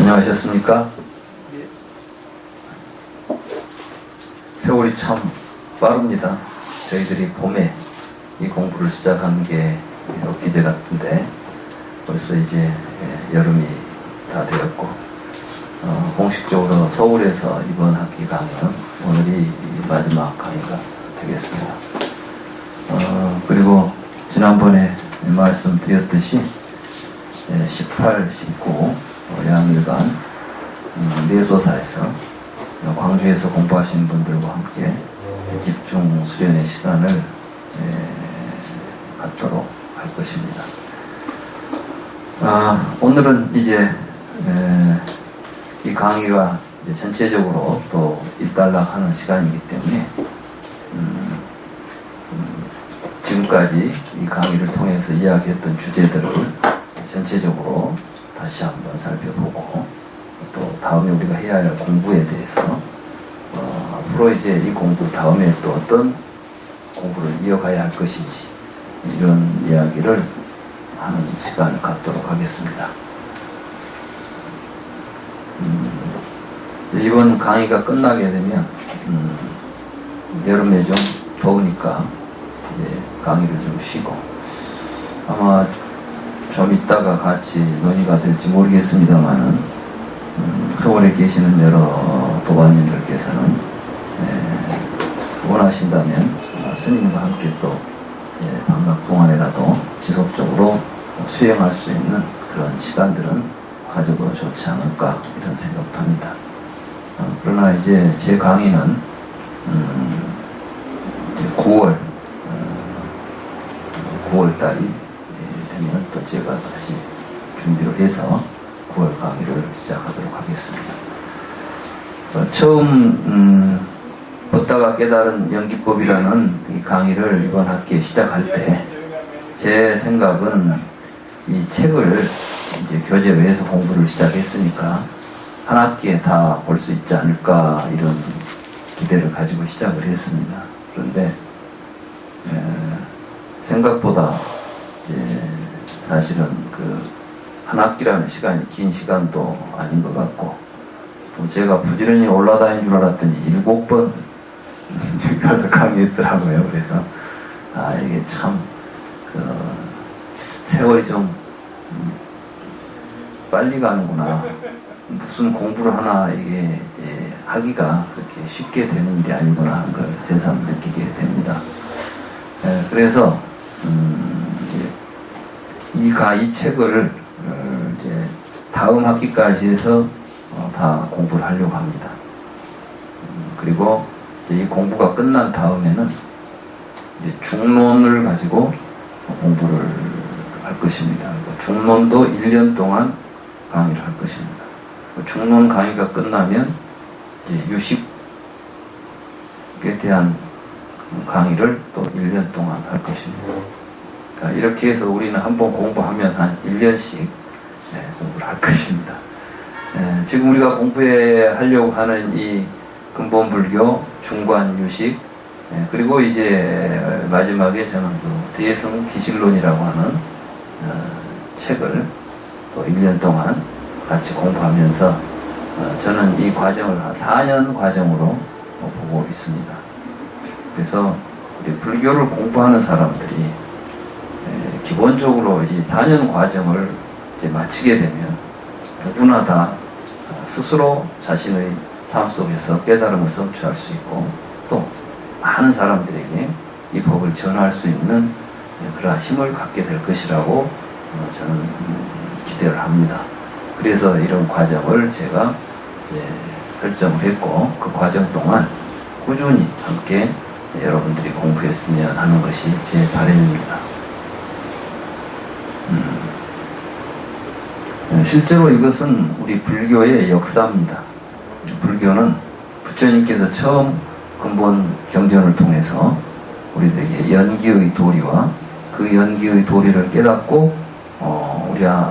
안녕하셨습니까? 세월이 참 빠릅니다. 저희들이 봄에 이 공부를 시작한 게 엊그제 같은데 벌써 이제 여름이 다 되었고, 공식적으로 서울에서 이번 학기 강의는 오늘이 마지막 강의가 되겠습니다. 그리고 지난번에 말씀드렸듯이 18, 19 양일간 내소사에서 광주에서 공부하시는 분들과 함께 집중 수련의 시간을 갖도록 할 것입니다. 오늘은 이제 이 강의가 이제 전체적으로 또 일단락하는 시간이기 때문에 지금까지 이 강의를 통해서 이야기했던 주제들을 전체적으로 다시 한번 살펴보고, 또 다음에 우리가 해야 할 공부에 대해서 앞으로 이제 이 공부 다음에 또 어떤 공부를 이어가야 할 것인지 이런 이야기를 하는 시간을 갖도록 하겠습니다. 이번 강의가 끝나게 되면 여름에 좀 더우니까 이제 강의를 좀 쉬고, 아마 좀 이따가 같이 논의가 될지 모르겠습니다만은 서울에 계시는 여러 도반님들께서는 원하신다면 스님과 함께 또 방학 동안에라도 지속적으로 수행할 수 있는 그런 시간들은 가져도 좋지 않을까 이런 생각도 합니다. 그러나 이제 제 강의는 이제 9월 달이 되면 또 제가 다시 준비를 해서 9월 강의를 시작하도록 하겠습니다. 처음 뻗다가 깨달은 연기법이라는 이 강의를 이번 학기에 시작할 때 제 생각은 이 책을 이제 교재로해서 공부를 시작했으니까 한 학기에 다 볼 수 있지 않을까 이런 기대를 가지고 시작을 했습니다. 그런데 생각보다 이제 사실은 한 학기라는 시간이 긴 시간도 아닌 것 같고, 또 제가 부지런히 올라다닌 줄 알았더니 7번 가서 강의했더라고요. 그래서 이게 참 세월이 좀 빨리 가는구나. 무슨 공부를 하나 이게 이제 하기가 그렇게 쉽게 되는 일이 아니구나 하는 걸 새삼 느끼게 됩니다. 그래서 이 책을 이제 다음 학기까지 해서 다 공부를 하려고 합니다. 그리고 이 공부가 끝난 다음에는 이제 중론을 가지고 공부를 할 것입니다. 중론도 1년 동안 강의를 할 것입니다. 중론 강의가 끝나면 이제 유식에 대한 강의를 또 1년 동안 할 것입니다. 그러니까 이렇게 해서 우리는 한번 공부하면 한 1년씩 공부를 할 것입니다. 지금 우리가 공부하려고 하는 이 근본불교, 중관유식, 그리고 이제 마지막에 저는 대승 기실론이라고 하는 책을 또 1년 동안 같이 공부하면서 저는 이 과정을 한 4년 과정으로 보고 있습니다. 그래서 우리 불교를 공부하는 사람들이 기본적으로 이 4년 과정을 이제 마치게 되면 누구나 다 스스로 자신의 삶 속에서 깨달음을 성취할 수 있고, 또 많은 사람들에게 이 법을 전할 수 있는 그러한 힘을 갖게 될 것이라고 저는 기대를 합니다. 그래서 이런 과정을 제가 이제 설정을 했고, 그 과정 동안 꾸준히 함께 여러분들이 공부했으면 하는 것이 제 바람입니다. 실제로 이것은 우리 불교의 역사입니다. 불교는 부처님께서 처음 근본 경전을 통해서 우리들에게 연기의 도리와 그 연기의 도리를 깨닫고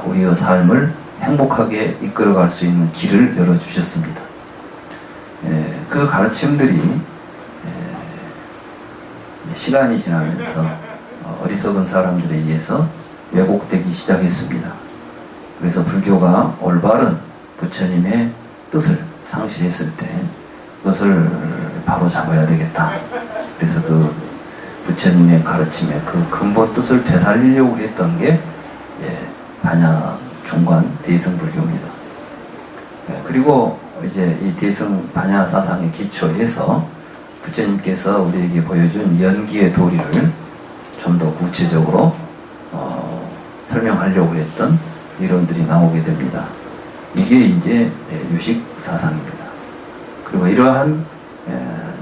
우리의 삶을 행복하게 이끌어갈 수 있는 길을 열어주셨습니다. 그 가르침들이 시간이 지나면서 어리석은 사람들에 의해서 왜곡되기 시작했습니다. 그래서 불교가 올바른 부처님의 뜻을 상실했을 때 그것을 바로 잡아야 되겠다. 그래서 그 부처님의 가르침의 그 근본 뜻을 되살리려고 했던 게 반야 중관 대승불교입니다. 그리고 이제 이 대승 반야 사상의 기초에서 부처님께서 우리에게 보여준 연기의 도리를 좀 더 구체적으로 설명하려고 했던 이론들이 나오게 됩니다. 이게 이제 유식 사상입니다. 그리고 이러한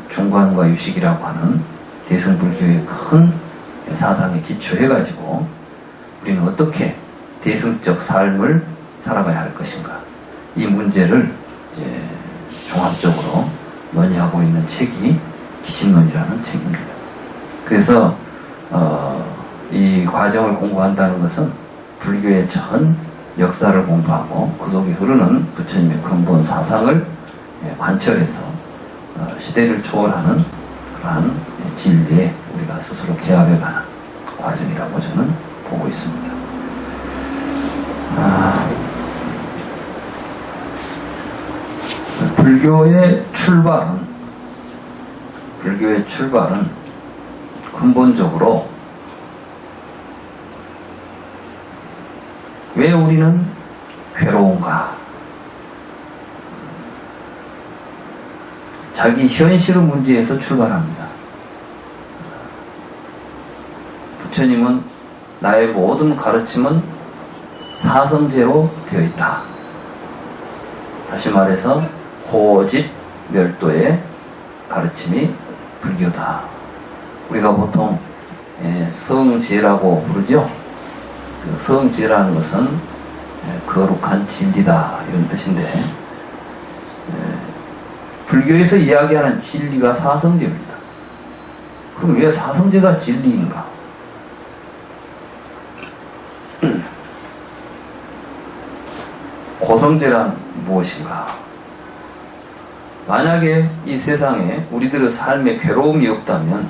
중관과 유식이라고 하는 대승불교의 큰 사상에 기초해가지고 우리는 어떻게 대승적 삶을 살아가야 할 것인가, 이 문제를 이제 종합적으로 논의하고 있는 책이 기신론이라는 책입니다. 그래서 이 과정을 공부한다는 것은 불교의 전 역사를 공부하고 그 속에 흐르는 부처님의 근본 사상을 관철해서 시대를 초월하는 그러한 진리에 우리가 스스로 개합해가는 과정이라고 저는 보고 있습니다. 불교의 출발은 근본적으로 왜 우리는 괴로운가? 자기 현실의 문제에서 출발합니다. 부처님은 나의 모든 가르침은 사성제로 되어 있다. 다시 말해서 고집 멸도의 가르침이 불교다. 우리가 보통 성제라고 부르죠. 그 성제라는 것은 거룩한 진리다 이런 뜻인데, 불교에서 이야기하는 진리가 사성제입니다. 그럼 왜 사성제가 진리인가? 고성제란 무엇인가? 만약에 이 세상에 우리들의 삶에 괴로움이 없다면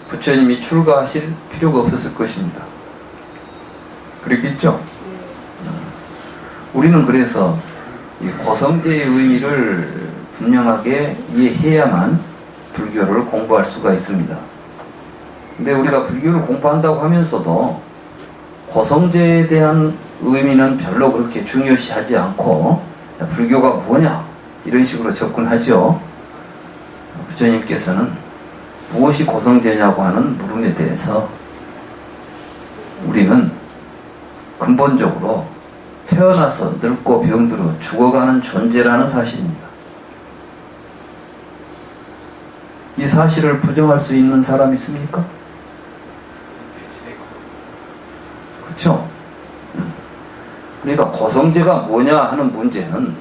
부처님이 출가하실 필요가 없었을 것입니다. 그랬겠죠? 우리는 그래서 이 고성제의 의미를 분명하게 이해해야만 불교를 공부할 수가 있습니다. 근데 우리가 불교를 공부한다고 하면서도 고성제에 대한 의미는 별로 그렇게 중요시하지 않고 불교가 뭐냐 이런 식으로 접근하죠. 부처님께서는 무엇이 고성제냐고 하는 물음에 대해서 우리는 근본적으로 태어나서 늙고 병들어 죽어가는 존재라는 사실입니다. 이 사실을 부정할 수 있는 사람이 있습니까? 그렇죠? 그러니까 고성제가 뭐냐 하는 문제는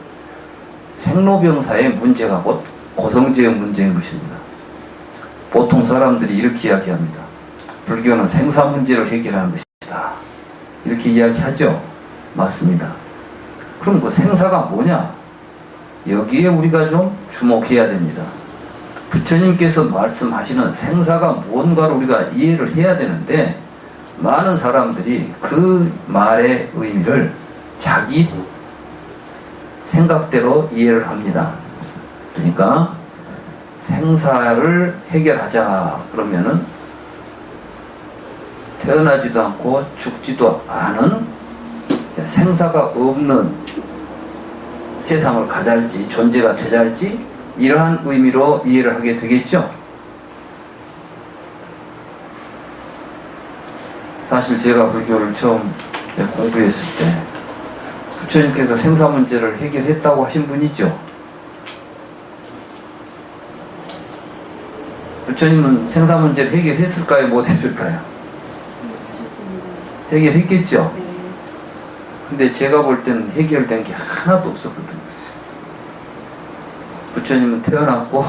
생로병사의 문제가 곧 고성제의 문제인 것입니다. 보통 사람들이 이렇게 이야기합니다. 불교는 생사 문제를 해결하는 것이다. 이렇게 이야기하죠? 맞습니다. 그럼 그 생사가 뭐냐? 여기에 우리가 좀 주목해야 됩니다. 부처님께서 말씀하시는 생사가 무언가를 우리가 이해를 해야 되는데, 많은 사람들이 그 말의 의미를 자기 생각대로 이해를 합니다. 그러니까 생사를 해결하자 그러면은 태어나지도 않고 죽지도 않은 생사가 없는 세상을 가잘지 존재가 되잘지 이러한 의미로 이해를 하게 되겠죠. 사실 제가 불교를 처음 공부했을 때 부처님께서 생사 문제를 해결했다고 하신 분이죠. 부처님은 생사 문제를 해결했을까요? 못했을까요? 해결했겠죠. 근데 제가 볼 때는 해결된 게 하나도 없었거든요. 부처님은 태어났고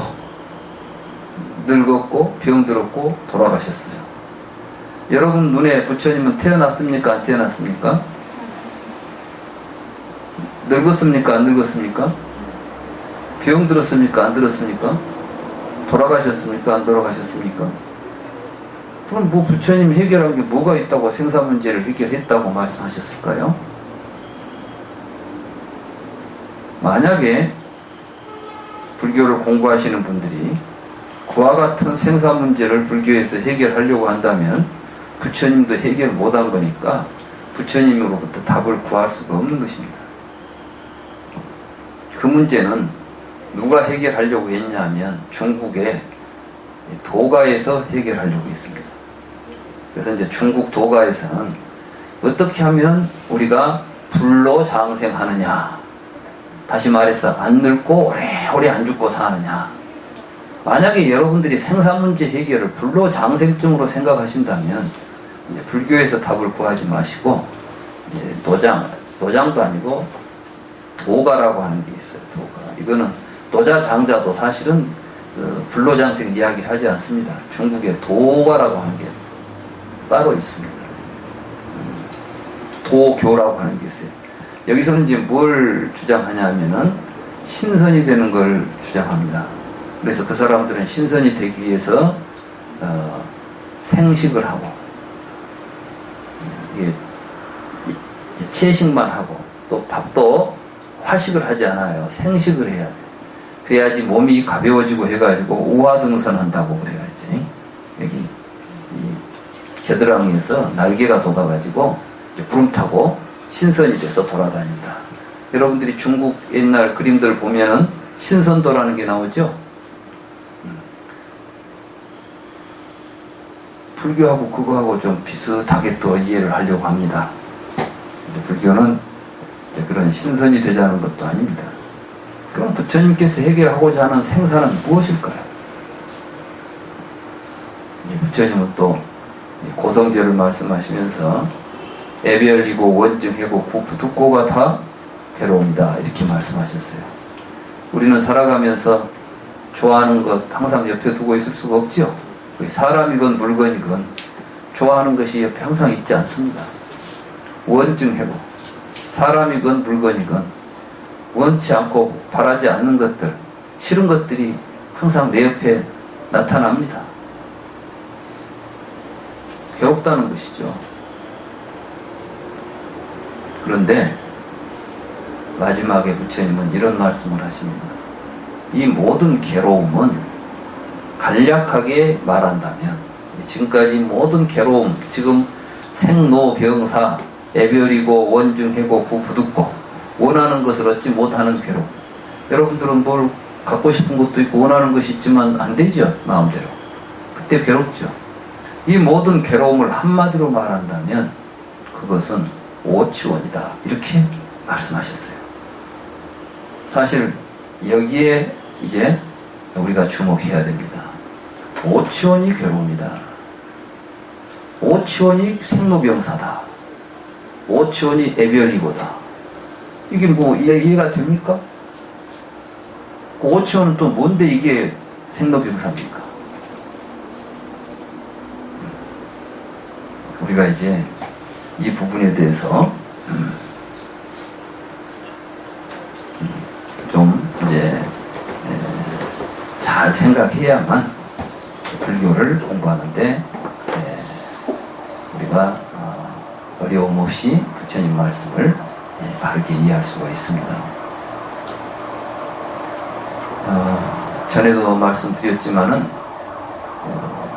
늙었고 병들었고 돌아가셨어요. 여러분 눈에 부처님은 태어났습니까? 안 태어났습니까? 늙었습니까? 안 늙었습니까? 병들었습니까? 안 들었습니까? 돌아가셨습니까? 안 돌아가셨습니까? 그럼 뭐 부처님이 해결한 게 뭐가 있다고 생사 문제를 해결했다고 말씀하셨을까요? 만약에 불교를 공부하시는 분들이 그와 같은 생사 문제를 불교에서 해결하려고 한다면 부처님도 해결 못한 거니까 부처님으로부터 답을 구할 수가 없는 것입니다. 그 문제는 누가 해결하려고 했냐면 중국의 도가에서 해결하려고 했습니다. 그래서 이제 중국 도가에서는 어떻게 하면 우리가 불로 장생하느냐, 다시 말해서 안 늙고 오래오래 안 죽고 사느냐. 만약에 여러분들이 생사 문제 해결을 불로 장생증으로 생각하신다면 이제 불교에서 답을 구하지 마시고 이제 도장도 아니고 도가라고 하는 게 있어요. 도가. 이거는 도자 장자도 사실은 불로장생 이야기를 하지 않습니다. 중국에 도가라고 하는 게 따로 있습니다. 도교라고 하는 게 있어요. 여기서는 이제 뭘 주장하냐면은 신선이 되는 걸 주장합니다. 그래서 그 사람들은 신선이 되기 위해서 생식을 하고 채식만 하고 또 밥도 화식을 하지 않아요. 생식을 해야 돼요. 그래야지 몸이 가벼워지고 해가지고 우화등선한다고 그래야지. 여기 이 겨드랑이에서 날개가 돋아가지고 구름 타고 신선이 돼서 돌아다닌다. 여러분들이 중국 옛날 그림들 보면은 신선도라는 게 나오죠. 불교하고 그거하고 좀 비슷하게 또 이해를 하려고 합니다. 근데 불교는 그런 신선이 되자는 것도 아닙니다. 그럼 부처님께서 해결하고자 하는 생사는 무엇일까요? 부처님은 또 고성제를 말씀하시면서 애별이고 원증해고 구부득고가 다 괴로움이다 이렇게 말씀하셨어요. 우리는 살아가면서 좋아하는 것 항상 옆에 두고 있을 수가 없죠. 사람이건 물건이건 좋아하는 것이 옆에 항상 있지 않습니다. 원증해고 사람이건 물건이건 원치 않고 바라지 않는 것들, 싫은 것들이 항상 내 옆에 나타납니다. 괴롭다는 것이죠. 그런데 마지막에 부처님은 이런 말씀을 하십니다. 이 모든 괴로움은 간략하게 말한다면 지금까지 모든 괴로움, 지금 생로병사, 애별이고 원증해고 구부득고 원하는 것을 얻지 못하는 괴로움. 여러분들은 뭘 갖고 싶은 것도 있고 원하는 것이 있지만 안 되죠. 마음대로. 그때 괴롭죠. 이 모든 괴로움을 한마디로 말한다면 그것은 오치원이다. 이렇게 말씀하셨어요. 사실 여기에 이제 우리가 주목해야 됩니다. 오치원이 괴로움이다. 오치원이 생로병사다. 오치원이 애별이고다. 이게 뭐 이해가 됩니까? 오치원은 또 뭔데 이게 생로병사입니까? 우리가 이제 이 부분에 대해서 좀 이제 잘 생각해야만 불교를 공부하는데 우리가 어려움 없이 부처님 말씀을 바르게 이해할 수가 있습니다. 전에도 말씀드렸지만은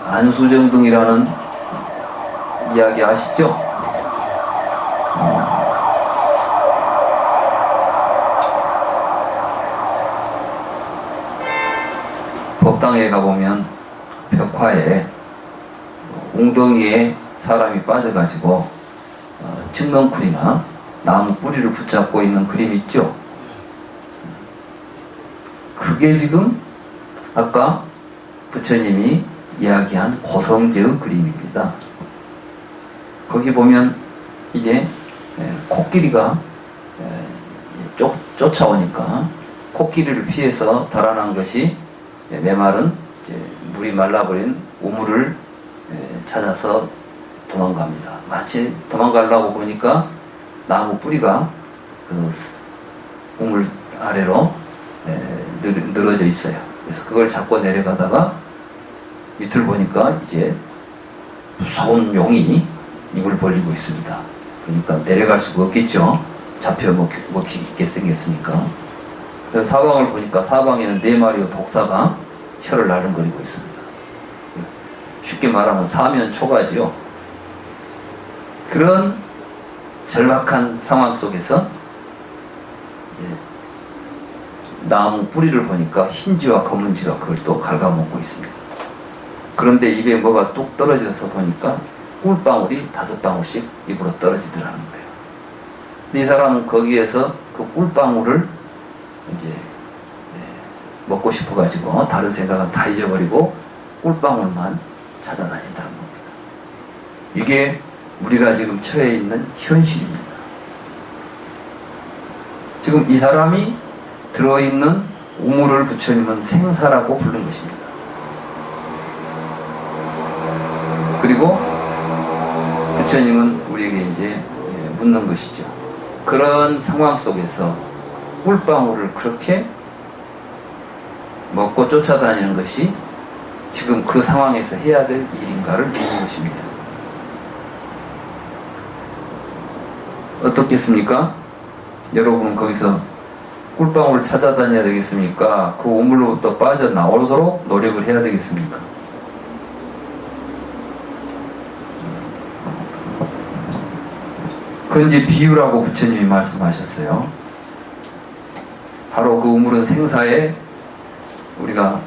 안수정등이라는 이야기 아시죠? 법당에 가보면 벽화에 웅덩이에 사람이 빠져가지고 측렁쿨이나 나무 뿌리를 붙잡고 있는 그림 있죠? 그게 지금 아까 부처님이 이야기한 고성제의 그림입니다. 거기 보면 이제 코끼리가 쫓아오니까 코끼리를 피해서 달아난 것이 메말은 물이 말라버린 우물을 찾아서 도망갑니다. 마치 도망가려고 보니까 나무 뿌리가 그 우물 아래로 늘어져 있어요. 그래서 그걸 잡고 내려가다가 밑을 보니까 이제 무서운 용이 입을 벌리고 있습니다. 그러니까 내려갈 수가 없겠죠. 잡혀 먹히게 생겼으니까. 그래서 사방을 보니까 사방에는 4마리의 독사가 혀를 나른거리고 있습니다. 쉽게 말하면 사면 초가지요. 그런 절박한 상황 속에서 나무 뿌리를 보니까 흰지와 검은지가 그걸 또 갉아먹고 있습니다. 그런데 입에 뭐가 뚝 떨어져서 보니까 꿀방울이 5방울씩 입으로 떨어지더라는 거예요. 이 사람은 거기에서 그 꿀방울을 이제 먹고 싶어가지고 다른 생각은 다 잊어버리고 꿀방울만 찾아다닌다는 겁니다. 이게 우리가 지금 처해 있는 현실입니다. 지금 이 사람이 들어있는 우물을 부처님은 생사라고 부른 것입니다. 그리고 부처님은 우리에게 이제 묻는 것이죠. 그런 상황 속에서 꿀방울을 그렇게 먹고 쫓아다니는 것이 지금 그 상황에서 해야 될 일인가를 묻는 것입니다. 어떻겠습니까? 여러분은 거기서 꿀방울을 찾아다녀야 되겠습니까? 그 우물로부터 빠져나오도록 노력을 해야 되겠습니까? 그건 이제 비유라고 부처님이 말씀하셨어요. 바로 그 우물은 생사에 우리가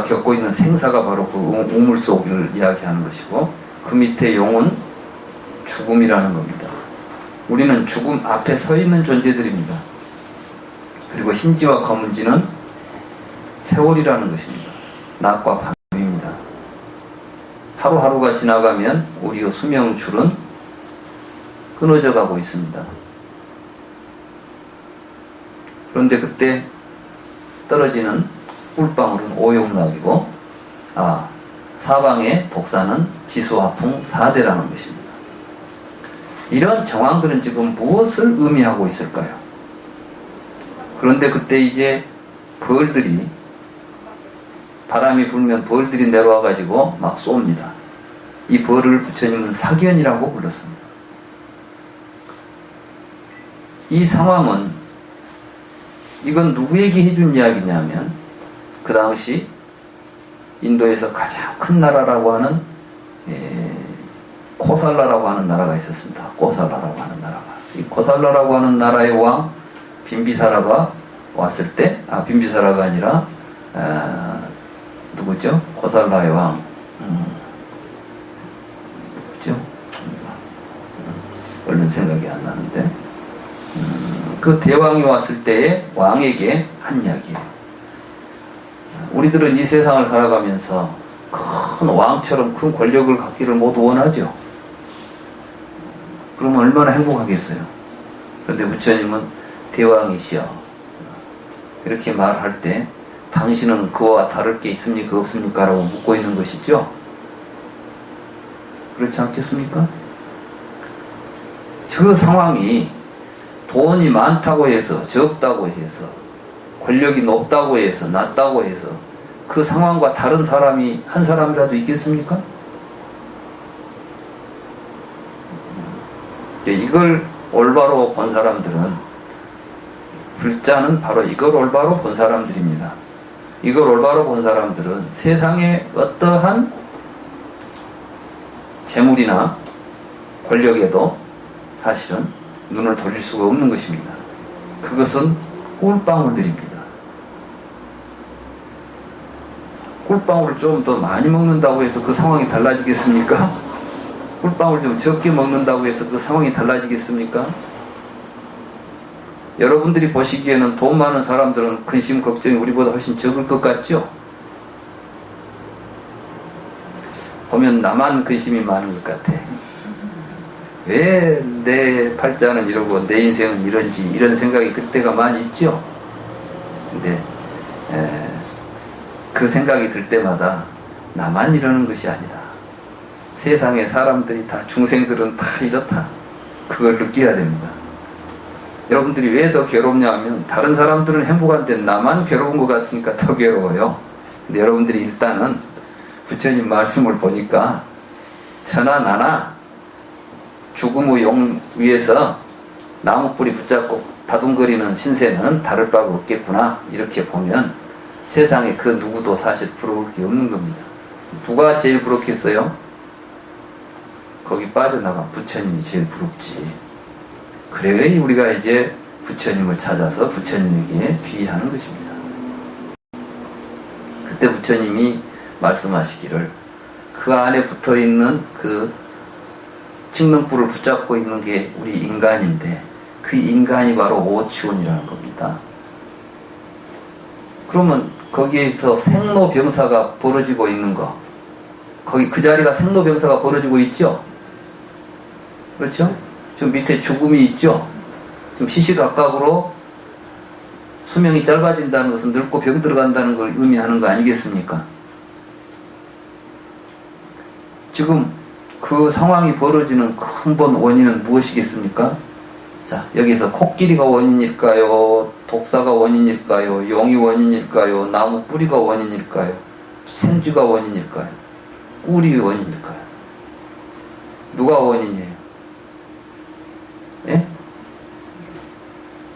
겪고 있는 생사가 바로 그 우물 속을 이야기하는 것이고, 그 밑에 용은 죽음이라는 겁니다. 우리는 죽음 앞에 서 있는 존재들입니다. 그리고 흰지와 검은지는 세월이라는 것입니다. 낮과 밤입니다. 하루하루가 지나가면 우리의 수명줄은 끊어져 가고 있습니다. 그런데 그때 떨어지는 꿀방울은 오용락이고, 사방의 독사는 지수화풍 4대라는 것입니다. 이런 정황들은 지금 무엇을 의미하고 있을까요? 그런데 그때 이제 벌들이, 바람이 불면 벌들이 내려와가지고 막 쏩니다. 이 벌을 부처님은 사견이라고 불렀습니다. 이 상황은, 이건 누구에게 해준 이야기냐면, 그 당시 인도에서 가장 큰 나라라고 하는 코살라라고 하는 나라가 있었습니다. 코살라라고 하는 나라가. 이 코살라라고 하는 나라의 왕 빈비사라가 왔을 때, 빈비사라가 아니라 누구죠? 코살라의 왕 누구죠? 얼른 생각이 안 나는데, 그 대왕이 왔을 때의 왕에게 한 이야기예요. 우리들은 이 세상을 살아가면서 큰 왕처럼 큰 권력을 갖기를 모두 원하죠. 그러면 얼마나 행복하겠어요. 그런데 부처님은 대왕이시여, 이렇게 말할 때 당신은 그와 다를 게 있습니까 없습니까? 라고 묻고 있는 것이죠. 그렇지 않겠습니까? 저 상황이 돈이 많다고 해서, 적다고 해서, 권력이 높다고 해서, 낮다고 해서 그 상황과 다른 사람이 한 사람이라도 있겠습니까? 이걸 올바로 본 사람들은, 불자는 바로 이걸 올바로 본 사람들입니다. 이걸 올바로 본 사람들은 세상에 어떠한 재물이나 권력에도 사실은 눈을 돌릴 수가 없는 것입니다. 그것은 꿀방울들입니다. 꿀방울을 좀 더 많이 먹는다고 해서 그 상황이 달라지겠습니까? 꿀방울 좀 적게 먹는다고 해서 그 상황이 달라지겠습니까? 여러분들이 보시기에는 돈 많은 사람들은 근심 걱정이 우리보다 훨씬 적을 것 같죠? 보면 나만 근심이 많은 것 같아. 왜 내 팔자는 이러고 내 인생은 이런지, 이런 생각이 그때가 많이 있죠? 근데 그 생각이 들 때마다 나만 이러는 것이 아니다. 세상의 사람들이 다, 중생들은 다 이렇다. 그걸 느껴야 됩니다. 여러분들이 왜 더 괴롭냐 하면, 다른 사람들은 행복한데 나만 괴로운 것 같으니까 더 괴로워요. 근데 여러분들이 일단은 부처님 말씀을 보니까 저나 나나 죽음의 용 위에서 나무 뿌리 붙잡고 다둥거리는 신세는 다를 바가 없겠구나. 이렇게 보면 세상에 그 누구도 사실 부러울 게 없는 겁니다. 누가 제일 부럽겠어요? 거기 빠져나간 부처님이 제일 부럽지. 그래야 우리가 이제 부처님을 찾아서 부처님에게 비의하는 것입니다. 그때 부처님이 말씀하시기를 그 안에 붙어있는 그 칡능불을 붙잡고 있는 게 우리 인간인데 그 인간이 바로 오치원이라는 겁니다. 그러면 거기에서 생로병사가 벌어지고 있는 거, 거기 그 자리가 생로병사가 벌어지고 있죠? 그렇죠? 지금 밑에 죽음이 있죠? 지금 시시각각으로 수명이 짧아진다는 것은 늙고 병 들어간다는 걸 의미하는 거 아니겠습니까? 지금 그 상황이 벌어지는 근본 원인은 무엇이겠습니까? 자, 여기서 코끼리가 원인일까요? 독사가 원인일까요? 용이 원인일까요? 나무 뿌리가 원인일까요? 생쥐가 원인일까요? 꿀이 원인일까요? 누가 원인이에요? 예?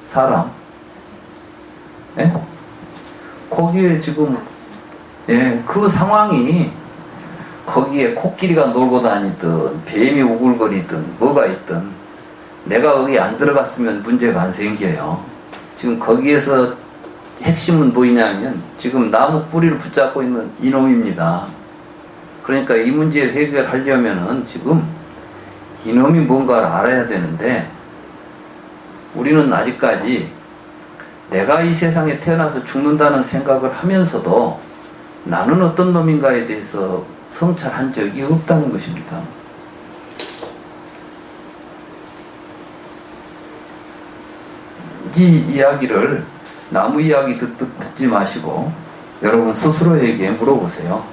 사람? 예? 거기에 지금 그 상황이 거기에 코끼리가 놀고 다니든 뱀이 우글거리든 뭐가 있든 내가 거기 안 들어갔으면 문제가 안 생겨요. 지금 거기에서 핵심은 뭐냐면 지금 나무 뿌리를 붙잡고 있는 이놈입니다. 그러니까 이 문제를 해결하려면은 지금 이놈이 뭔가를 알아야 되는데 우리는 아직까지 내가 이 세상에 태어나서 죽는다는 생각을 하면서도 나는 어떤 놈인가에 대해서 성찰한 적이 없다는 것입니다. 이 이야기를 나무 이야기 듣지 마시고 여러분 스스로에게 물어보세요.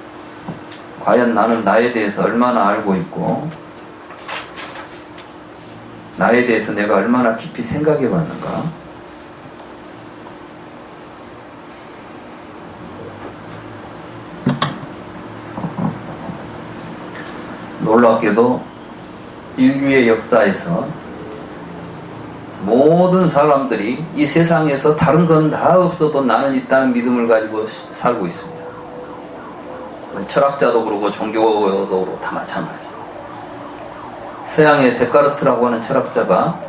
과연 나는 나에 대해서 얼마나 알고 있고 나에 대해서 내가 얼마나 깊이 생각해 봤는가? 놀랍게도 인류의 역사에서 모든 사람들이 이 세상에서 다른 건 다 없어도 나는 있다는 믿음을 가지고 살고 있습니다. 철학자도 그러고 종교도 그러고 다 마찬가지. 서양의 데카르트라고 하는 철학자가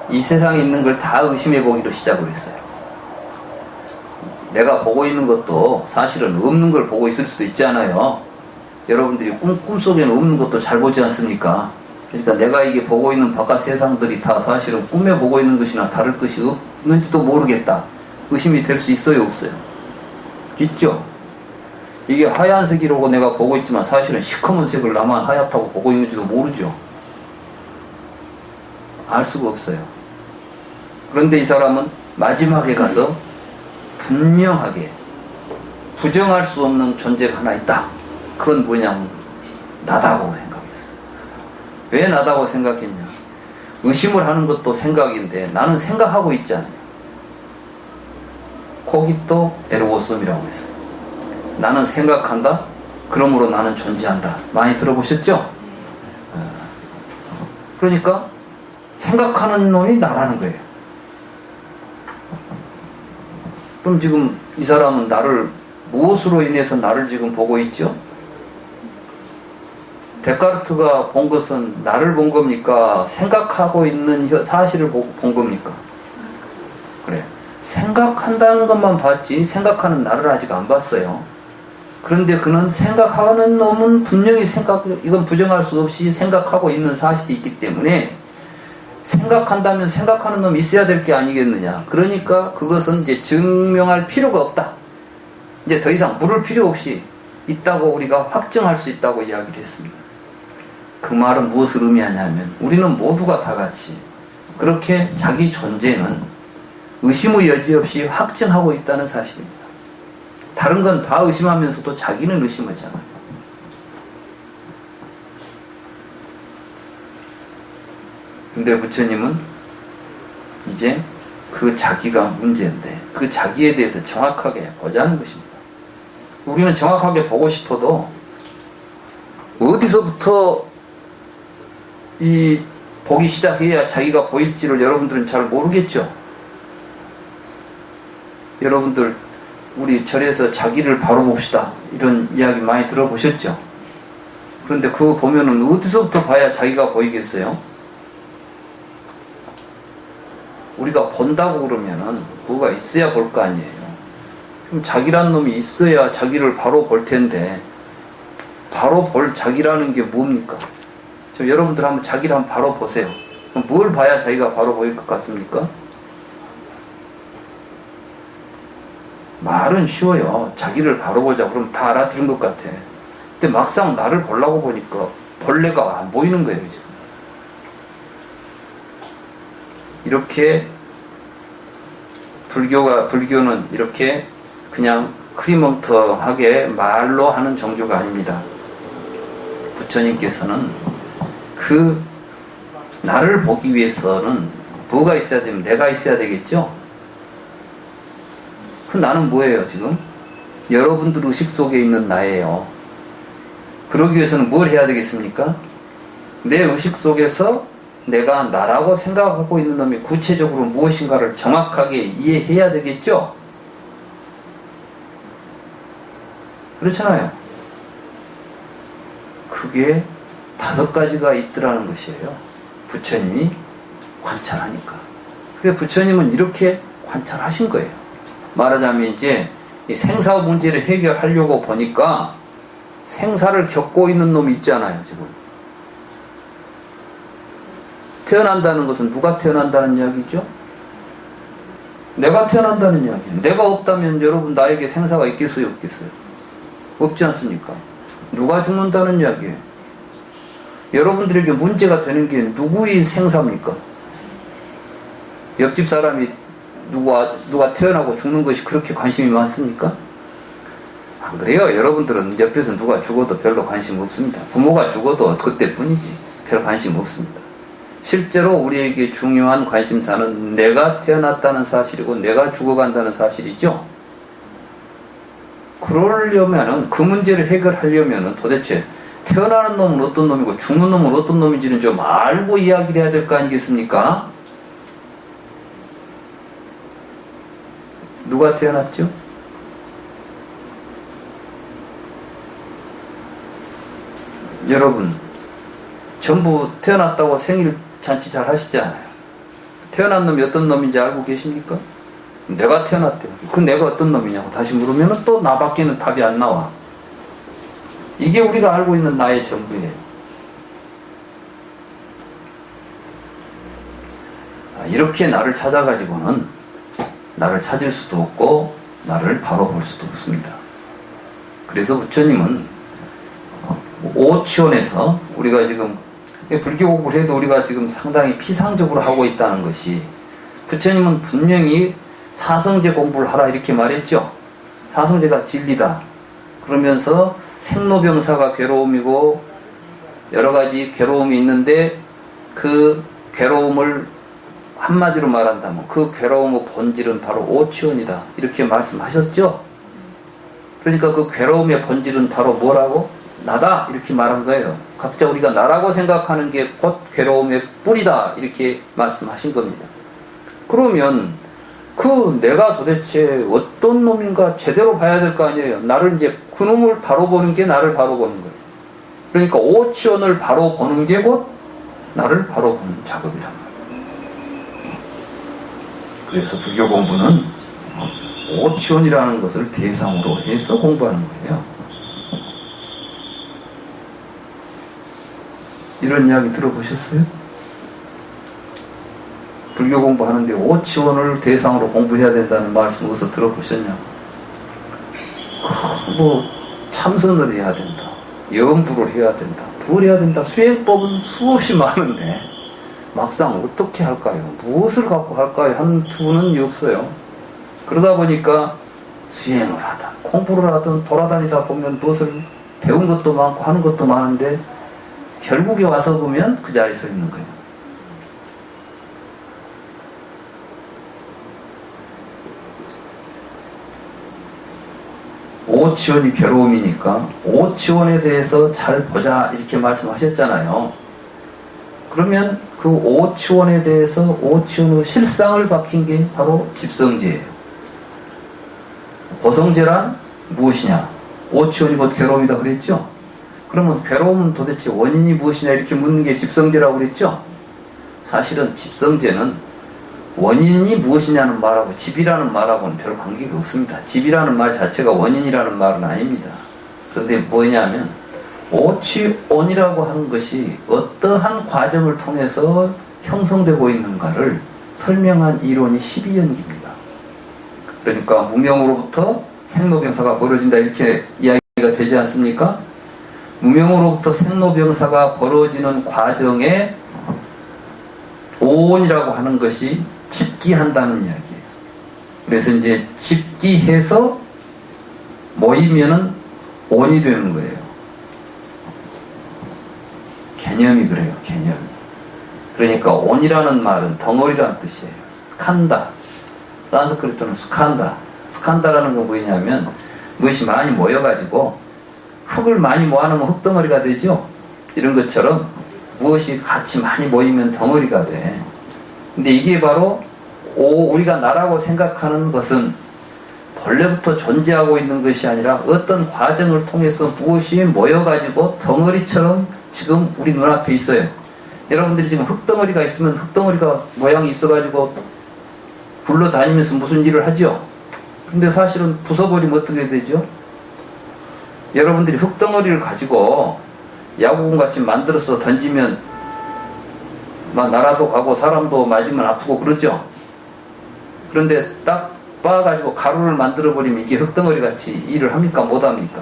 이 세상에 있는 걸 다 의심해 보기로 시작을 했어요. 내가 보고 있는 것도 사실은 없는 걸 보고 있을 수도 있잖아요. 여러분들이 꿈속에는 없는 것도 잘 보지 않습니까? 그러니까 내가 이게 보고 있는 바깥 세상들이 다 사실은 꿈에 보고 있는 것이나 다를 것이 없는지도 모르겠다. 의심이 될 수 있어요, 없어요? 있죠? 이게 하얀색이라고 내가 보고 있지만 사실은 시커먼 색을 나만 하얗다고 보고 있는지도 모르죠. 알 수가 없어요. 그런데 이 사람은 마지막에 가서 분명하게 부정할 수 없는 존재가 하나 있다. 그건 뭐냐면 나다고 생각했어요. 왜 나다고 생각했냐? 의심을 하는 것도 생각인데 나는 생각하고 있잖아요. 거기 또 에르고솜이라고 했어요. 나는 생각한다? 그러므로 나는 존재한다. 많이 들어보셨죠? 그러니까 생각하는 놈이 나라는 거예요. 그럼 지금 이 사람은 나를 무엇으로 인해서 나를 지금 보고 있죠? 데카르트가 본 것은 나를 본 겁니까? 생각하고 있는 사실을 본 겁니까? 그래. 생각한다는 것만 봤지 생각하는 나를 아직 안 봤어요. 그런데 그는 생각하는 놈은 분명히 이건 부정할 수 없이 생각하고 있는 사실이 있기 때문에 생각한다면 생각하는 놈이 있어야 될 게 아니겠느냐. 그러니까 그것은 이제 증명할 필요가 없다. 이제 더 이상 물을 필요 없이 있다고 우리가 확정할 수 있다고 이야기를 했습니다. 그 말은 무엇을 의미하냐면 우리는 모두가 다 같이 그렇게 자기 존재는 의심의 여지 없이 확증하고 있다는 사실입니다. 다른 건 다 의심하면서도 자기는 의심하잖아요. 근데 부처님은 이제 그 자기가 문제인데 그 자기에 대해서 정확하게 보자는 것입니다. 우리는 정확하게 보고 싶어도 어디서부터 이 보기 시작해야 자기가 보일지를 여러분들은 잘 모르겠죠. 여러분들 우리 절에서 자기를 바로 봅시다 이런 이야기 많이 들어보셨죠. 그런데 그거 보면은 어디서부터 봐야 자기가 보이겠어요? 우리가 본다고 그러면은 뭐가 있어야 볼 거 아니에요. 그럼 자기란 놈이 있어야 자기를 바로 볼 텐데 바로 볼 자기라는 게 뭡니까? 저 여러분들 한번 자기를 한번 바로 보세요. 그럼 뭘 봐야 자기가 바로 보일 것 같습니까? 말은 쉬워요. 자기를 바로 보자 그러면 다 알아들은 것 같아. 근데 막상 나를 보려고 보니까 본래가 안 보이는 거예요. 지금. 이렇게 불교는 이렇게 그냥 흐리멍텅하게 말로 하는 종교가 아닙니다. 부처님께서는 그 나를 보기 위해서는 뭐가 있어야 되면 내가 있어야 되겠죠? 그 나는 뭐예요 지금? 여러분들 의식 속에 있는 나예요. 그러기 위해서는 뭘 해야 되겠습니까? 내 의식 속에서 내가 나라고 생각하고 있는 놈이 구체적으로 무엇인가를 정확하게 이해해야 되겠죠? 그렇잖아요. 그게 5가지가 있더라는 것이에요. 부처님이 관찰하니까. 그게 부처님은 이렇게 관찰하신 거예요. 말하자면 이제 이 생사 문제를 해결하려고 보니까 생사를 겪고 있는 놈이 있잖아요, 지금. 태어난다는 것은 누가 태어난다는 이야기죠? 내가 태어난다는 이야기예요. 내가 없다면 여러분 나에게 생사가 있겠어요, 없겠어요? 없지 않습니까? 누가 죽는다는 이야기예요. 여러분들에게 문제가 되는 게 누구의 생사입니까? 옆집 사람이 누가 태어나고 죽는 것이 그렇게 관심이 많습니까? 안 그래요. 여러분들은 옆에서 누가 죽어도 별로 관심 없습니다. 부모가 죽어도 그때뿐이지 별 관심 없습니다. 실제로 우리에게 중요한 관심사는 내가 태어났다는 사실이고 내가 죽어간다는 사실이죠. 그러려면은 그 문제를 해결하려면은 도대체 태어나는 놈은 어떤 놈이고 죽는 놈은 어떤 놈인지는 좀 알고 이야기를 해야 될 거 아니겠습니까? 누가 태어났죠? 여러분 전부 태어났다고 생일 잔치 잘 하시잖아요. 태어난 놈이 어떤 놈인지 알고 계십니까? 내가 태어났대요. 그 내가 어떤 놈이냐고 다시 물으면 또 나밖에는 답이 안 나와. 이게 우리가 알고 있는 나의 전부예요. 이렇게 나를 찾아가지고는 나를 찾을 수도 없고 나를 바로 볼 수도 없습니다. 그래서 부처님은 오치원에서 우리가 지금 불교 공부를 해도 우리가 지금 상당히 피상적으로 하고 있다는 것이 부처님은 분명히 사성제 공부를 하라 이렇게 말했죠. 사성제가 진리다. 그러면서 생로병사가 괴로움이고 여러 가지 괴로움이 있는데 그 괴로움을 한마디로 말한다면 그 괴로움의 본질은 바로 오치원이다. 이렇게 말씀하셨죠. 그러니까 그 괴로움의 본질은 바로 뭐라고? 나다. 이렇게 말한 거예요. 각자 우리가 나라고 생각하는 게 곧 괴로움의 뿌리다. 이렇게 말씀하신 겁니다. 그러면 그 내가 도대체 어떤 놈인가 제대로 봐야 될 거 아니에요. 나를 이제 그 놈을 바로 보는 게 나를 바로 보는 거예요. 그러니까 오치원을 바로 보는 게 곧 나를 바로 보는 작업이란 말이에요. 그래서 불교 공부는 오치원이라는 것을 대상으로 해서 공부하는 거예요. 이런 이야기 들어보셨어요? 불교 공부하는데 오치원을 대상으로 공부해야 된다는 말씀 어디서 들어보셨냐? 뭐 참선을 해야 된다. 염불을 해야 된다. 뭘 해야 된다. 수행법은 수없이 많은데 막상 어떻게 할까요? 무엇을 갖고 할까요? 하는 분은 없어요. 그러다 보니까 수행을 하든 공부를 하든 돌아다니다 보면 무엇을 배운 것도 많고 하는 것도 많은데 결국에 와서 보면 그 자리에 서 있는 거예요. 오치원이 괴로움이니까 오치원에 대해서 잘 보자 이렇게 말씀하셨잖아요. 그러면 그 오치원에 대해서 오치원의 실상을 밝힌 게 바로 집성제예요. 고성제란 무엇이냐? 오치원이 곧 괴로움이다 그랬죠? 그러면 괴로움은 도대체 원인이 무엇이냐 이렇게 묻는 게 집성제라고 그랬죠? 사실은 집성제는 원인이 무엇이냐는 말하고 집이라는 말하고는 별 관계가 없습니다. 집이라는 말 자체가 원인이라는 말은 아닙니다. 그런데 뭐냐면 오치원이라고 하는 것이 어떠한 과정을 통해서 형성되고 있는가를 설명한 이론이 12연기입니다. 그러니까 무명으로부터 생로병사가 벌어진다 이렇게 이야기가 되지 않습니까? 무명으로부터 생로병사가 벌어지는 과정에 오온이라고 하는 것이 집기한다는 이야기예요. 그래서 이제 집기해서 모이면은 온이 되는 거예요. 개념이 그래요, 개념. 그러니까 온이라는 말은 덩어리라는 뜻이에요. 칸다. 산스크리트는 스칸다. 스칸다라는 건 뭐냐면 무엇이 많이 모여가지고 흙을 많이 모아놓으면 흙덩어리가 되죠. 이런 것처럼 무엇이 같이 많이 모이면 덩어리가 돼. 근데 이게 바로 우리가 나라고 생각하는 것은 본래부터 존재하고 있는 것이 아니라 어떤 과정을 통해서 무엇이 모여가지고 덩어리처럼 지금 우리 눈앞에 있어요. 여러분들이 지금 흙덩어리가 있으면 흙덩어리가 모양이 있어가지고 굴러다니면서 무슨 일을 하죠? 근데 사실은 부숴버리면 어떻게 되죠? 여러분들이 흙덩어리를 가지고 야구공 같이 만들어서 던지면 막 나라도 가고 사람도 맞으면 아프고 그러죠? 그런데 딱 빻아가지고 가루를 만들어버리면 이게 흙덩어리 같이 일을 합니까? 못합니까?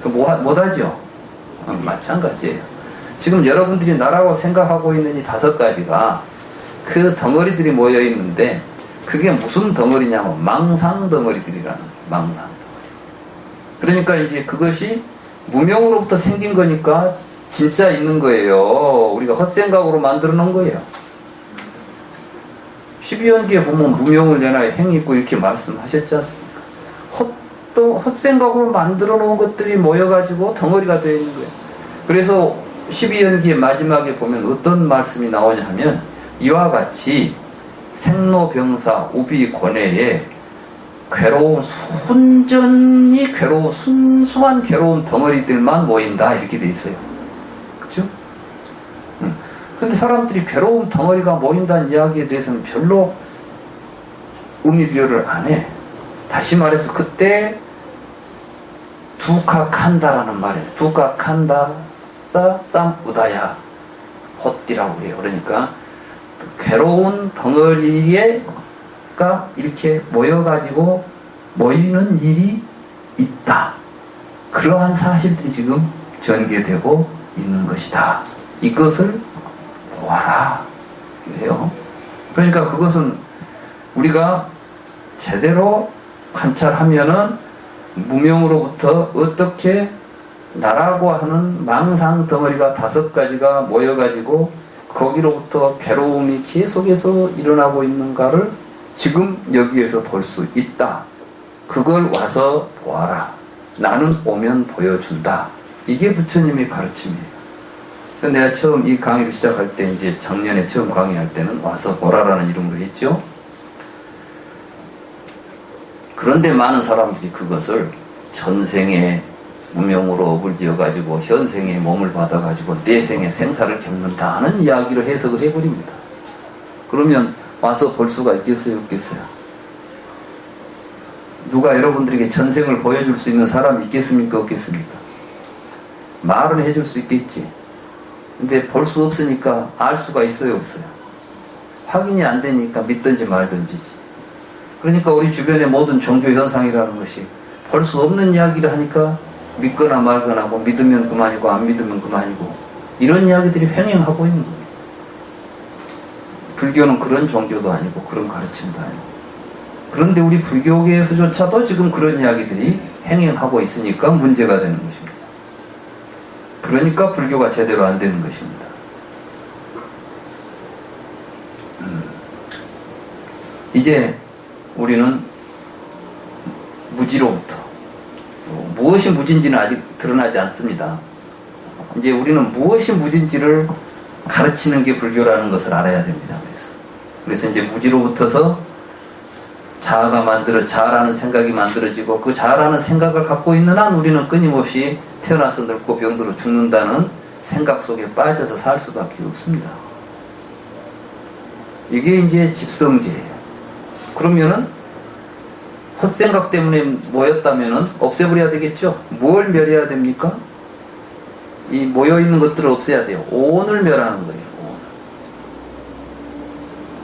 못하죠? 마찬가지예요. 지금 여러분들이 나라고 생각하고 있는 이 5가지가 그 덩어리들이 모여 있는데 그게 무슨 덩어리냐면 망상 덩어리들이라는 망상. 그러니까 이제 그것이 무명으로부터 생긴 거니까 진짜 있는 거예요. 우리가 헛생각으로 만들어 놓은 거예요. 12연기에 보면 무명을 내놔야 행이 있고 이렇게 말씀하셨지 않습니까? 헛생각으로 만들어 놓은 것들이 모여가지고 덩어리가 되어 있는 거예요. 그래서 12연기의 마지막에 보면 어떤 말씀이 나오냐 하면 이와 같이 생로병사 우비고뇌에 괴로운 순전히 괴로운 순수한 괴로운 덩어리들만 모인다 이렇게 돼 있어요. 그렇죠? 근데 사람들이 괴로운 덩어리가 모인다는 이야기에 대해서는 별로 의미 부여를 안 해. 다시 말해서 그때 두카칸다라는 말이에요. 두카칸다 쌈우다야 헛디라고 해요. 그러니까 괴로운 덩어리가 이렇게 모여가지고 모이는 일이 있다. 그러한 사실들이 지금 전개되고 있는 것이다. 이것을 보아라. 이래요. 그러니까 그것은 우리가 제대로 관찰하면은 무명으로부터 어떻게 나라고 하는 망상 덩어리가 5가지가 모여가지고 거기로부터 괴로움이 계속해서 일어나고 있는가를 지금 여기에서 볼 수 있다. 그걸 와서 보아라. 나는 오면 보여준다. 이게 부처님의 가르침이에요. 내가 처음 이 강의를 시작할 때 이제 작년에 처음 강의할 때는 와서 보라라는 이름으로 했죠. 그런데 많은 사람들이 그것을 전생에 무명으로 업을 지어가지고 현생에 몸을 받아가지고 내생에 생사를 겪는다 하는 이야기를 해석을 해버립니다. 그러면 와서 볼 수가 있겠어요? 없겠어요? 누가 여러분들에게 전생을 보여줄 수 있는 사람이 있겠습니까? 없겠습니까? 말은 해줄 수 있겠지. 근데 볼 수 없으니까 알 수가 있어요? 없어요? 확인이 안 되니까 믿든지 말든지지. 그러니까 우리 주변의 모든 종교 현상이라는 것이 볼 수 없는 이야기를 하니까 믿거나 말거나 하고 믿으면 그만이고 안 믿으면 그만이고 이런 이야기들이 횡행하고 있는 거예요. 불교는 그런 종교도 아니고 그런 가르침도 아니고. 그런데 우리 불교계에서조차도 지금 그런 이야기들이 횡행하고 있으니까 문제가 되는 것입니다. 그러니까 불교가 제대로 안 되는 것입니다. 이제 우리는 무지로부터 무엇이 무진지는 아직 드러나지 않습니다. 이제 우리는 무엇이 무진지를 가르치는 게 불교라는 것을 알아야 됩니다. 그래서 이제 무지로부터서 자아라는 생각이 만들어지고, 그 자아라는 생각을 갖고 있는 한 우리는 끊임없이 태어나서 늙고 병들어 죽는다는 생각 속에 빠져서 살 수밖에 없습니다. 이게 이제 집성제예요. 그러면은 헛생각 때문에 모였다면은 없애버려야 되겠죠. 뭘 멸해야 됩니까? 이 모여있는 것들을 없애야 돼요. 오온을 멸하는 거예요. 오온.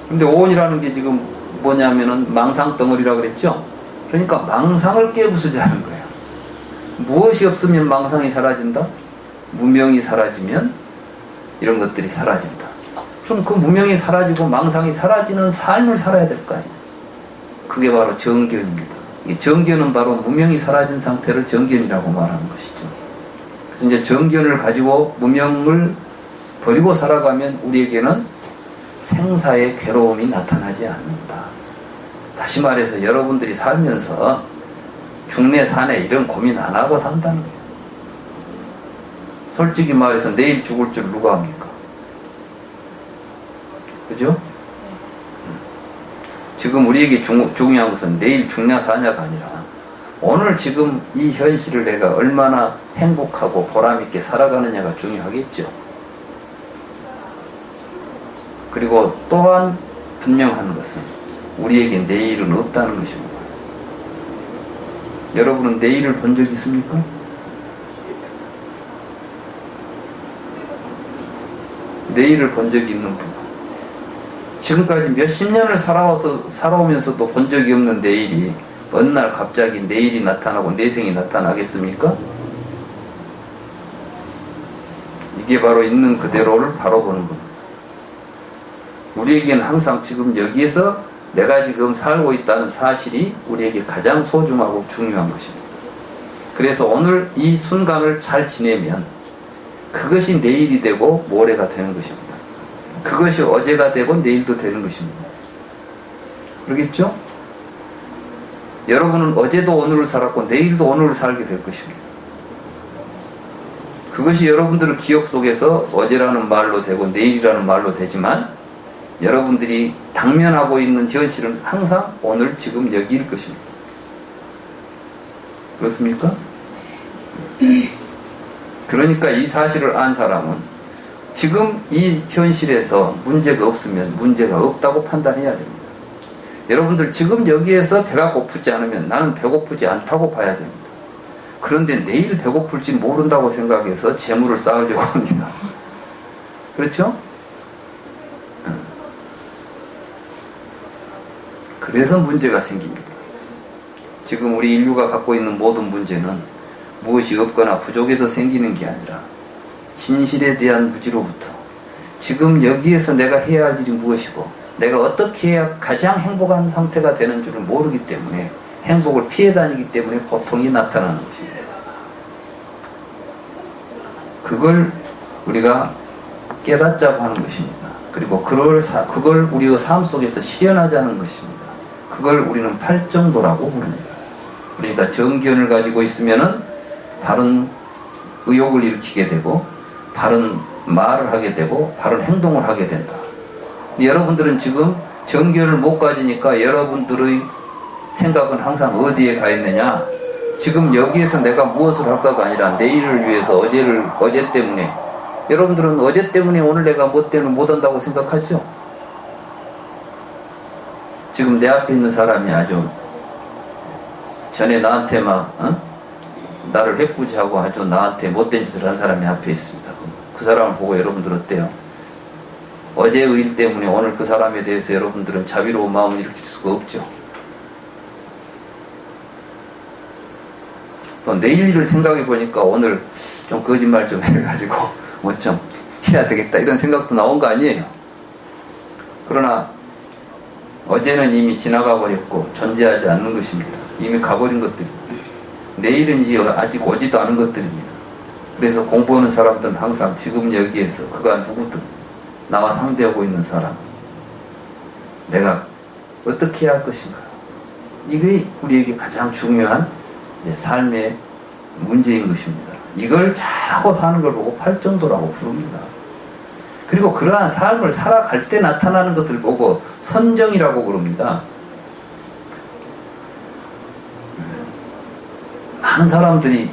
근데 오온이라는 게 지금 뭐냐면은 망상 덩어리라고 그랬죠. 그러니까 망상을 깨부수자는 거예요. 무엇이 없으면 망상이 사라진다? 무명이 사라지면 이런 것들이 사라진다. 좀 그 무명이 사라지고 망상이 사라지는 삶을 살아야 될 거 아니에요. 그게 바로 정견입니다. 이 정견은 바로 무명이 사라진 상태를 정견이라고 말하는 것이죠. 그래서 이제 정견을 가지고 무명을 버리고 살아가면 우리에게는 생사의 괴로움이 나타나지 않는다. 다시 말해서 여러분들이 살면서 중내 산에 이런 고민 안 하고 산다는 거예요. 솔직히 말해서 내일 죽을 줄 누가 합니까? 그죠? 지금 우리에게 중요한 것은 내일 죽냐 사냐가 아니라 오늘 지금 이 현실을 내가 얼마나 행복하고 보람있게 살아가느냐가 중요하겠죠. 그리고 또한 분명한 것은 우리에게 내일은 없다는 것입니다. 여러분은 내일을 본 적 있습니까? 내일을 본 적이 있는 분, 지금까지 몇십 년을 살아오면서도 본 적이 없는 내일이 어느 날 갑자기 내일이 나타나고 내생이 나타나겠습니까? 이게 바로 있는 그대로를 바로 보는 겁니다. 우리에게는 항상 지금 여기에서 내가 지금 살고 있다는 사실이 우리에게 가장 소중하고 중요한 것입니다. 그래서 오늘 이 순간을 잘 지내면 그것이 내일이 되고 모레가 되는 것입니다. 그것이 어제가 되고 내일도 되는 것입니다. 그러겠죠? 여러분은 어제도 오늘을 살았고 내일도 오늘을 살게 될 것입니다. 그것이 여러분들의 기억 속에서 어제라는 말로 되고 내일이라는 말로 되지만 여러분들이 당면하고 있는 현실은 항상 오늘 지금 여기일 것입니다. 그렇습니까? 그러니까 이 사실을 안 사람은 지금 이 현실에서 문제가 없으면 문제가 없다고 판단해야 됩니다. 여러분들 지금 여기에서 배가 고프지 않으면 나는 배고프지 않다고 봐야 됩니다. 그런데 내일 배고플지 모른다고 생각해서 재물을 쌓으려고 합니다. 그렇죠? 그래서 문제가 생깁니다. 지금 우리 인류가 갖고 있는 모든 문제는 무엇이 없거나 부족해서 생기는 게 아니라 진실에 대한 무지로부터 지금 여기에서 내가 해야 할 일이 무엇이고 내가 어떻게 해야 가장 행복한 상태가 되는 줄을 모르기 때문에 행복을 피해 다니기 때문에 고통이 나타나는 것입니다. 그걸 우리가 깨닫자고 하는 것입니다. 그리고 그걸 우리의 삶 속에서 실현하자는 것입니다. 그걸 우리는 팔정도라고 부릅니다. 그러니까 정견을 가지고 있으면은 바른 의욕을 일으키게 되고 바른 말을 하게 되고 바른 행동을 하게 된다. 여러분들은 지금 정견을 못 가지니까 여러분들의 생각은 항상 어디에 가 있느냐? 지금 여기에서 내가 무엇을 할까가 아니라 내일을 위해서 어제 때문에 여러분들은 어제 때문에 오늘 내가 뭐 때문에 못 한다고 생각하죠? 지금 내 앞에 있는 사람이 아주 전에 나한테 막 나를 해꾸지하고 아주 나한테 못된 짓을 한 사람이 앞에 있습니다. 그 사람을 보고 여러분들 어때요? 어제의 일 때문에 오늘 그 사람에 대해서 여러분들은 자비로운 마음을 일으킬 수가 없죠. 또 내일 일을 생각해 보니까 오늘 좀 거짓말 좀 해가지고 뭐 좀 해야 되겠다 이런 생각도 나온 거 아니에요. 그러나 어제는 이미 지나가 버렸고 존재하지 않는 것입니다. 이미 가버린 것들입니다. 내일은 이제 아직 오지도 않은 것들입니다. 그래서 공부하는 사람들은 항상 지금 여기에서 그가 누구든 나와 상대하고 있는 사람 내가 어떻게 해야 할 것인가, 이게 우리에게 가장 중요한 삶의 문제인 것입니다. 이걸 잘하고 사는 걸 보고 팔정도라고 부릅니다. 그리고 그러한 삶을 살아갈 때 나타나는 것을 보고 선정이라고 부릅니다. 많은 사람들이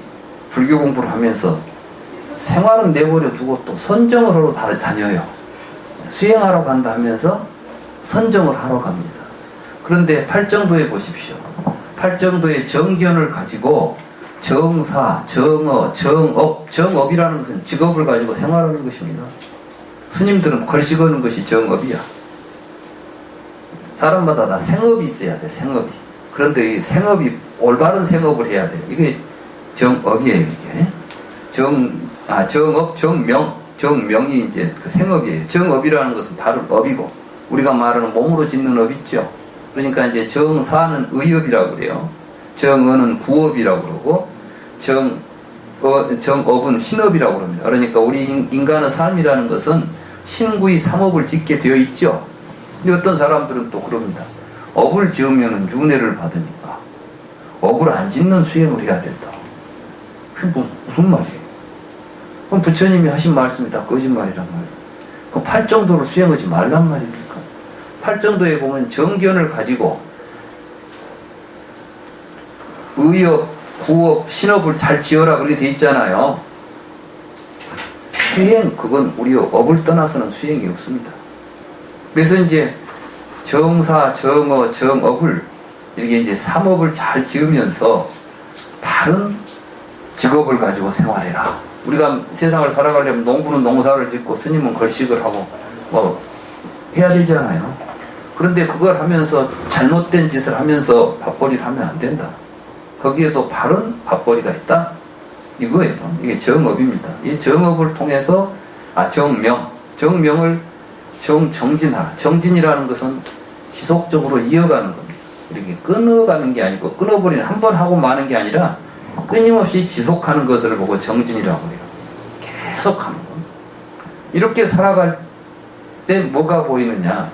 불교 공부를 하면서 생활은 내버려 두고 또 선정을 하러 다녀요. 수행하러 간다 하면서 선정을 하러 갑니다. 그런데 팔정도에 보십시오. 팔정도의 정견을 가지고 정사, 정어, 정업, 정업이라는 것은 직업을 가지고 생활하는 것입니다. 스님들은 글씨 거는 것이 정업이야. 사람마다 다 생업이 있어야 돼, 생업이. 그런데 이 생업이 올바른 생업을 해야 돼요. 이게 정업이에요, 이게. 정업, 정명이 이제 그 생업이에요. 정업이라는 것은 바로 업이고, 우리가 말하는 몸으로 짓는 업 있죠. 그러니까 이제 정사는 의업이라고 그래요. 정어는 구업이라고 그러고, 정업은 신업이라고 그럽니다. 그러니까 우리 인간의 삶이라는 것은 신구의 삼업을 짓게 되어 있죠. 근데 어떤 사람들은 또 그럽니다. 업을 지으면 윤회를 받으니까 업을 안 짓는 수행을 해야 된다. 그게 무슨 말이에요? 그럼 부처님이 하신 말씀이 다 거짓말이란 말이에요. 그럼 팔정도를 수행하지 말란 말입니까? 팔정도에 보면 정견을 가지고 의업, 구업, 신업을 잘 지어라 그렇게 돼 있잖아요. 수행, 그건 우리 업을 떠나서는 수행이 없습니다. 그래서 이제 정사, 정어, 정업을 이렇게 이제 삼업을 잘 지으면서 바른 직업을 가지고 생활해라. 우리가 세상을 살아가려면 농부는 농사를 짓고 스님은 걸식을 하고 뭐 해야 되잖아요. 그런데 그걸 하면서 잘못된 짓을 하면서 밥벌이를 하면 안 된다. 거기에도 바른 밥벌이가 있다. 이거예요. 이게 정업입니다. 이 정업을 통해서 정명을 정진하라. 정진이라는 것은 지속적으로 이어가는 겁니다. 이렇게 끊어가는 게 아니고 끊어버리는 한 번 하고 마는 게 아니라 끊임없이 지속하는 것을 보고 정진이라고 해요. 계속 하는 거. 이렇게 살아갈 때 뭐가 보이느냐?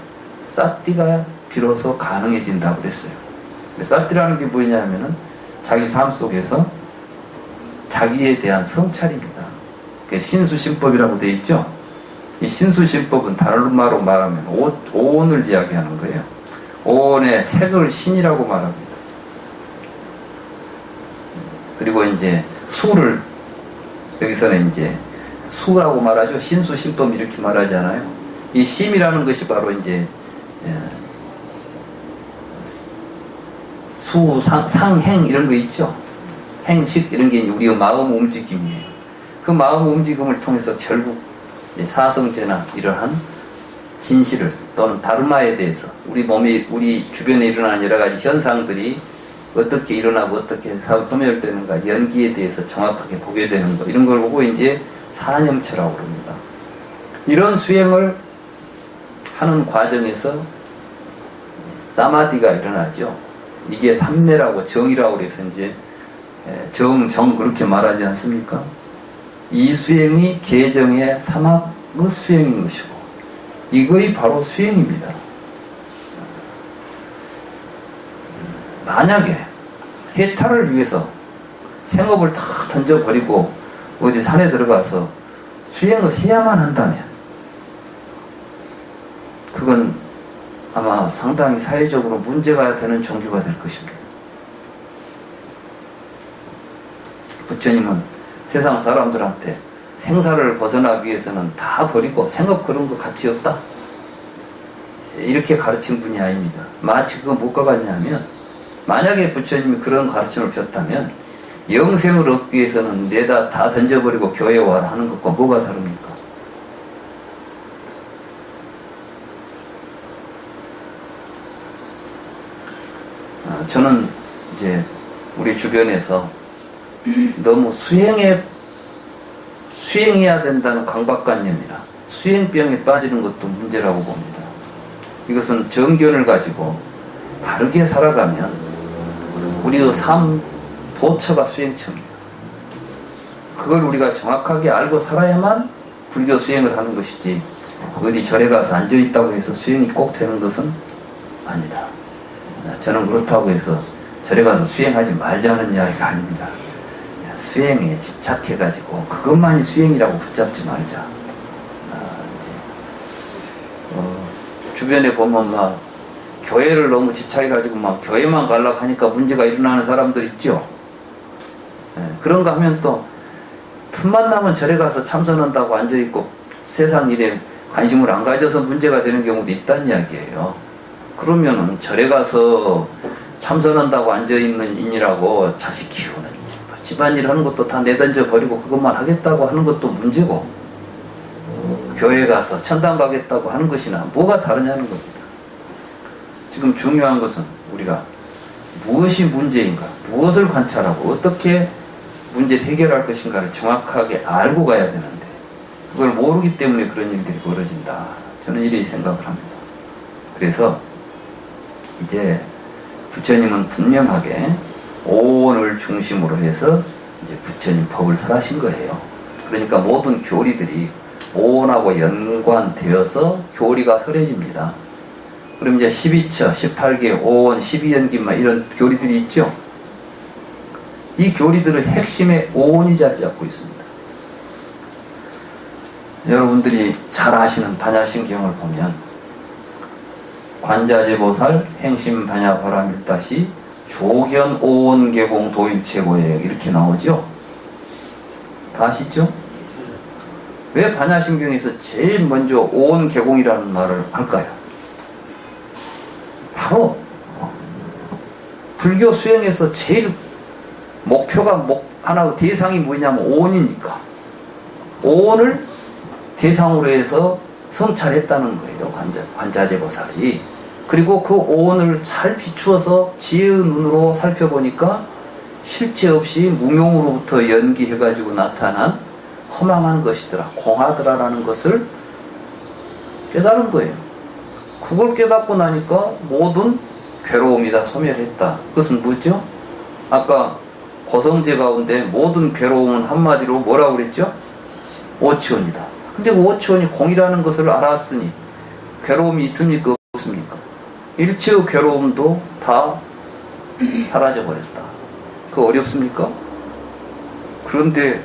사띠가 비로소 가능해진다고 그랬어요. 사띠라는 게 뭐냐면은 자기 삶 속에서 자기에 대한 성찰입니다. 신수신법이라고 되어 있죠. 이 신수신법은 다른 말로 말하면 오온을 이야기하는 거예요. 오온의 색을 신이라고 말합니다. 그리고 이제 수를 여기서는 이제 수라고 말하죠. 신수신법 이렇게 말하잖아요. 이 심이라는 것이 바로 이제 수, 상행 이런 거 있죠. 행식 이런 게 우리의 마음 움직임이에요. 그 마음 움직임을 통해서 결국 사성제나 이러한 진실을 또는 다르마에 대해서 우리 몸에 우리 주변에 일어나는 여러 가지 현상들이 어떻게 일어나고 어떻게 소멸되는가 연기에 대해서 정확하게 보게 되는 거 이런 걸 보고 이제 사념처라고 그럽니다. 이런 수행을 하는 과정에서 사마디가 일어나죠. 이게 삼매라고 정이라고 그래서 이제 정 그렇게 말하지 않습니까? 이 수행이 계정의 사막의 수행인 것이고 이거이 바로 수행입니다. 만약에 해탈을 위해서 생업을 다 던져버리고 어디 산에 들어가서 수행을 해야만 한다면 그건 아마 상당히 사회적으로 문제가 되는 종교가 될 것입니다. 부처님은 세상 사람들한테 생사를 벗어나기 위해서는 다 버리고 생업 그런 거 가치 없다 이렇게 가르친 분이 아닙니다. 마치 그거 뭐가 같냐면 만약에 부처님이 그런 가르침을 폈다면 영생을 얻기 위해서는 내다 다 던져버리고 교회에 와라 하는 것과 뭐가 다릅니까? 저는 이제 우리 주변에서 너무 수행해야 된다는 강박관념이라 수행병에 빠지는 것도 문제라고 봅니다. 이것은 정견을 가지고 바르게 살아가면 우리의 삶 도처가 수행처입니다. 그걸 우리가 정확하게 알고 살아야만 불교 수행을 하는 것이지 어디 절에 가서 앉아있다고 해서 수행이 꼭 되는 것은 아니다. 저는 그렇다고 해서 절에 가서 수행하지 말자는 이야기가 아닙니다. 수행에 집착해가지고 그것만이 수행이라고 붙잡지 말자. 주변에 보면 막 교회를 너무 집착해가지고 막 교회만 가려고 하니까 문제가 일어나는 사람들 있죠. 그런 거 하면 또 틈만 나면 절에 가서 참선한다고 앉아있고 세상 일에 관심을 안 가져서 문제가 되는 경우도 있다는 이야기예요. 그러면은 절에 가서 참선한다고 앉아있는 인이라고 자식 키우는 인, 집안일 하는 것도 다 내던져 버리고 그것만 하겠다고 하는 것도 문제고, 교회 가서 천당 가겠다고 하는 것이나 뭐가 다르냐는 겁니다. 지금 중요한 것은 우리가 무엇이 문제인가, 무엇을 관찰하고 어떻게 문제를 해결할 것인가를 정확하게 알고 가야 되는데, 그걸 모르기 때문에 그런 일들이 벌어진다. 저는 이렇게 생각을 합니다. 그래서 이제 부처님은 분명하게 오온을 중심으로 해서 이제 부처님 법을 설하신 거예요. 그러니까 모든 교리들이 오온하고 연관되어서 교리가 설해집니다. 그럼 이제 12처, 18개, 오온, 12연기만 이런 교리들이 있죠. 이 교리들은 핵심에 오온이 자리 잡고 있습니다. 여러분들이 잘 아시는 반야심경을 보면 관자재보살 행심반야 바라밀다시 조견 오온계공 도일체고에 이렇게 나오죠. 다 아시죠? 왜 반야심경에서 제일 먼저 오온계공이라는 말을 할까요? 바로 불교 수행에서 제일 목표가 하나 대상이 뭐냐면 오온이니까 오온을 대상으로 해서 성찰했다는 거예요. 관자재보살이. 그리고 그 오온을 잘 비추어서 지혜의 눈으로 살펴보니까 실체 없이 무명으로부터 연기해가지고 나타난 허망한 것이더라, 공하더라라는 것을 깨달은 거예요. 그걸 깨닫고 나니까 모든 괴로움이 다 소멸했다. 그것은 뭐죠? 아까 고성제 가운데 모든 괴로움은 한마디로 뭐라고 그랬죠? 오치원이다. 근데 그 오치원이 공이라는 것을 알았으니 괴로움이 있습니까? 없습니까? 일체의 괴로움도 다 사라져버렸다. 그거 어렵습니까? 그런데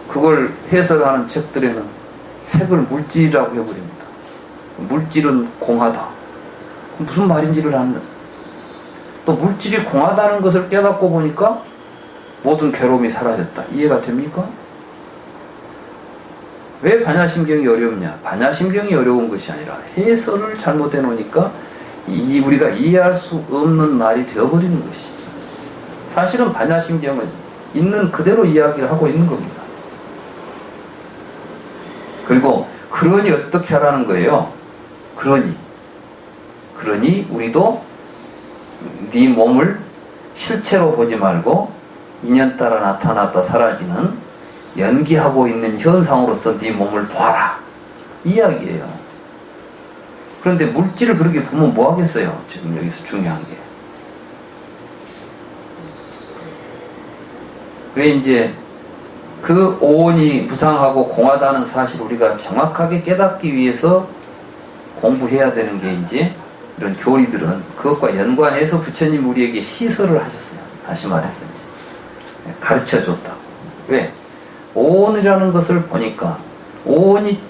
그걸 해설하는 책들에는 색을 물질이라고 해버립니다. 물질은 공하다. 무슨 말인지를 아는. 또 물질이 공하다는 것을 깨닫고 보니까 모든 괴로움이 사라졌다. 이해가 됩니까? 왜 반야심경이 어렵냐? 반야심경이 어려운 것이 아니라 해설을 잘못해 놓으니까 우리가 이해할 수 없는 말이 되어버리는 것이죠. 사실은 반야심경은 있는 그대로 이야기를 하고 있는 겁니다. 그리고 그러니 어떻게 하라는 거예요? 그러니 우리도 네 몸을 실체로 보지 말고 인연 따라 나타났다 사라지는 연기하고 있는 현상으로서 네 몸을 봐라, 이 이야기예요. 그런데 물질을 그렇게 보면 뭐 하겠어요? 지금 여기서 중요한 게. 그래 이제 그 오온이 무상하고 공하다는 사실을 우리가 정확하게 깨닫기 위해서 공부해야 되는 게 이제 이런 교리들은 그것과 연관해서 부처님 우리에게 시설을 하셨어요. 다시 말해서 이제 가르쳐 줬다. 왜? 오온이라는 것을 보니까 오온이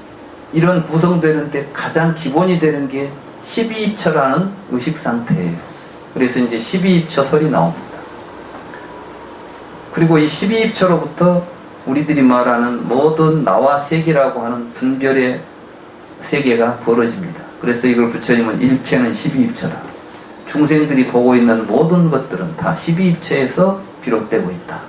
이런 구성되는데 가장 기본이 되는 게 12입처라는 의식 상태예요. 그래서 이제 12입처 설이 나옵니다. 그리고 이 12입처로부터 우리들이 말하는 모든 나와 세계라고 하는 분별의 세계가 벌어집니다. 그래서 이걸 부처님은 일체는 12입처다. 중생들이 보고 있는 모든 것들은 다 12입처에서 비롯되고 있다.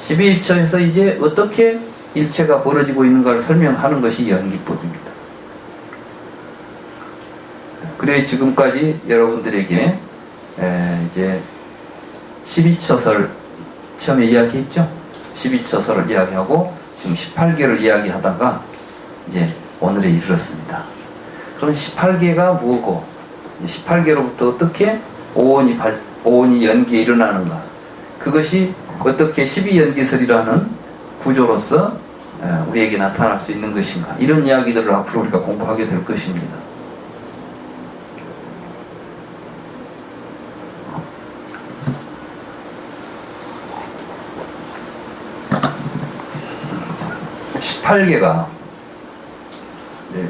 12입처에서 이제 어떻게 일체가 벌어지고 있는가를 설명하는 것이 연기법입니다. 그래 지금까지 여러분들에게 이제 12처설 처음에 이야기했죠? 12처설을 이야기하고 지금 18개를 이야기하다가 이제 오늘에 이르렀습니다. 그럼 18개가 뭐고 18개로부터 어떻게 오온이 연기에 일어나는가, 그것이 어떻게 12연기설이라는 구조로서 우리에게 나타날 수 있는 것인가, 이런 이야기들을 앞으로 우리가 공부하게 될 것입니다.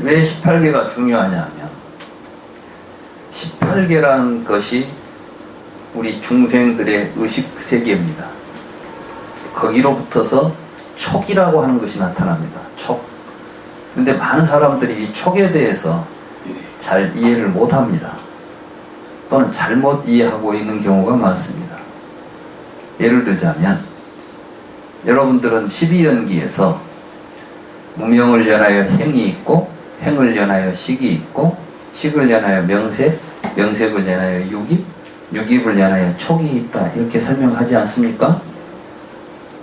왜 18개가 중요하냐 하면 18개라는 것이 우리 중생들의 의식세계입니다. 거기로부터서 촉이라고 하는 것이 나타납니다. 촉. 근데 많은 사람들이 이 촉에 대해서 잘 이해를 못합니다. 또는 잘못 이해하고 있는 경우가 많습니다. 예를 들자면 여러분들은 12연기에서 무명을 연하여 행이 있고 행을 연하여 식이 있고 식을 연하여 명색, 명색을 연하여 육입, 육입을 연하여 촉이 있다 이렇게 설명하지 않습니까?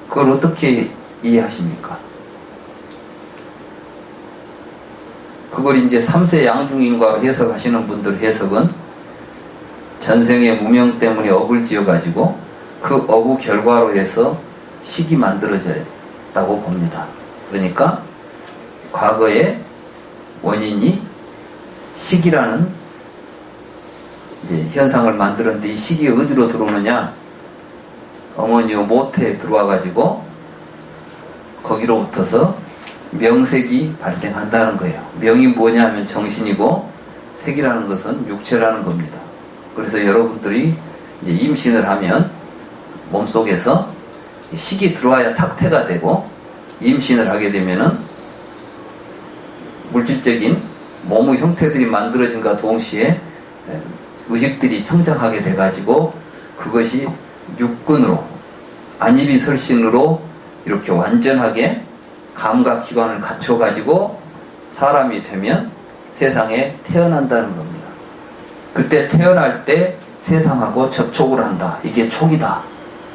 그걸 어떻게 이해하십니까? 그걸 이제 3세 양중인과 해석하시는 분들 해석은 전생의 무명 때문에 업을 지어가지고 그 업의 결과로 해서 식이 만들어졌다고 봅니다. 그러니까 과거의 원인이 식이라는 이제 현상을 만들었는데 이 식이 어디로 들어오느냐? 어머니의 모태에 들어와가지고 거기로부터서 명색이 발생한다는 거예요. 명이 뭐냐 하면 정신이고 색이라는 것은 육체라는 겁니다. 그래서 여러분들이 이제 임신을 하면 몸속에서 식이 들어와야 탁태가 되고 임신을 하게 되면은 물질적인 몸의 형태들이 만들어진과 동시에 의식들이 성장하게 돼가지고 그것이 육근으로 안입이설신으로 이렇게 완전하게 감각기관을 갖춰가지고 사람이 되면 세상에 태어난다는 겁니다. 그때 태어날 때 세상하고 접촉을 한다. 이게 촉이다.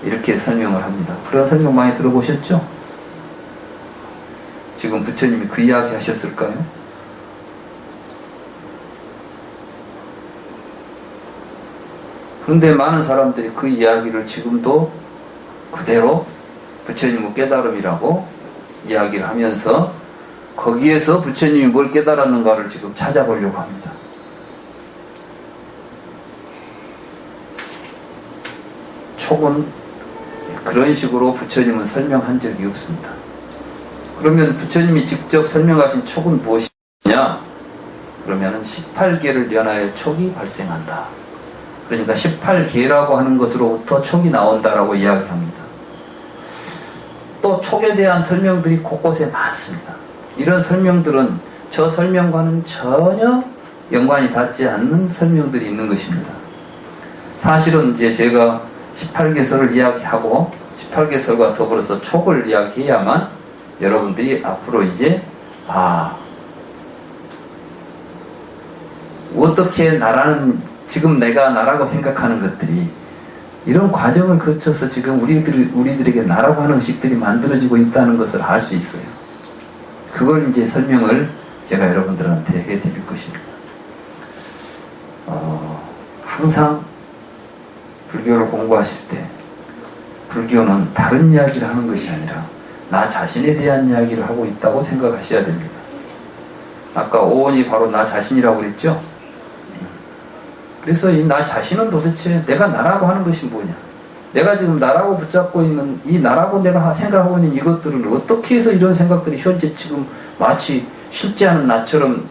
이렇게 설명을 합니다. 그런 설명 많이 들어보셨죠? 지금 부처님이 그 이야기 하셨을까요? 그런데 많은 사람들이 그 이야기를 지금도 그대로 부처님의 깨달음이라고 이야기를 하면서 거기에서 부처님이 뭘 깨달았는가를 지금 찾아보려고 합니다. 촉은 그런 식으로 부처님은 설명한 적이 없습니다. 그러면 부처님이 직접 설명하신 촉은 무엇이냐? 그러면 18개를 연하여 촉이 발생한다. 그러니까 18개라고 하는 것으로부터 촉이 나온다라고 이야기합니다. 또 촉에 대한 설명들이 곳곳에 많습니다. 이런 설명들은 저 설명과는 전혀 연관이 닿지 않는 설명들이 있는 것입니다. 사실은 이제 제가 18개설을 이야기하고 18개설과 더불어서 촉을 이야기해야만 여러분들이 앞으로 이제 어떻게 나라는 지금 내가 나라고 생각하는 것들이 이런 과정을 거쳐서 지금 우리들에게 나라고 하는 의식들이 만들어지고 있다는 것을 알 수 있어요. 그걸 이제 설명을 제가 여러분들한테 해드릴 것입니다. 항상 불교를 공부하실 때 불교는 다른 이야기를 하는 것이 아니라 나 자신에 대한 이야기를 하고 있다고 생각하셔야 됩니다. 아까 오온이 바로 나 자신이라고 그랬죠? 그래서 이 나 자신은 도대체 내가 나라고 하는 것이 뭐냐? 내가 지금 나라고 붙잡고 있는 이 나라고 내가 생각하고 있는 이것들을 어떻게 해서 이런 생각들이 현재 지금 마치 실제 않은 나처럼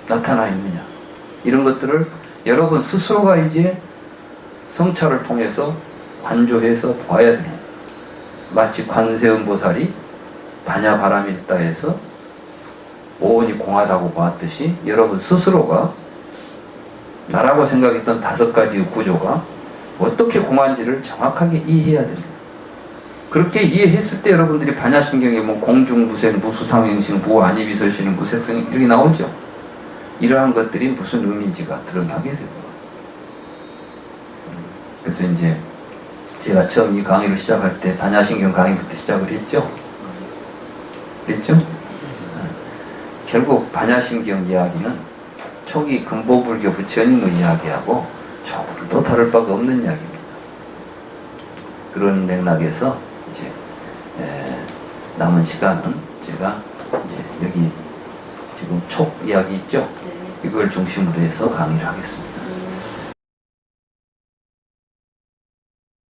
나타나 있느냐? 이런 것들을 여러분 스스로가 이제 성찰을 통해서 관조해서 봐야 됩니다. 마치 관세음보살이 반야바라밀다에서 오온이 공하다고 보았듯이 여러분 스스로가 나라고 생각했던 5가지의 구조가 어떻게 공한지를 정확하게 이해해야 됩니다. 그렇게 이해했을 때 여러분들이 반야심경에 뭐 공중무생, 무수상행신, 무안이비설신, 무색성 이렇게 나오죠. 이러한 것들이 무슨 의미인지가 드러나게 되고. 그래서 이제 제가 처음 이 강의를 시작할 때 반야심경 강의부터 시작을 했죠. 그랬죠? 결국 반야심경 이야기는 초기 근보불교 부처님의 이야기하고 조금도 다를 바가 없는 이야기입니다. 그런 맥락에서 이제 남은 시간은 제가 이제 여기 지금 촉 이야기 있죠? 이걸 중심으로 해서 강의를 하겠습니다.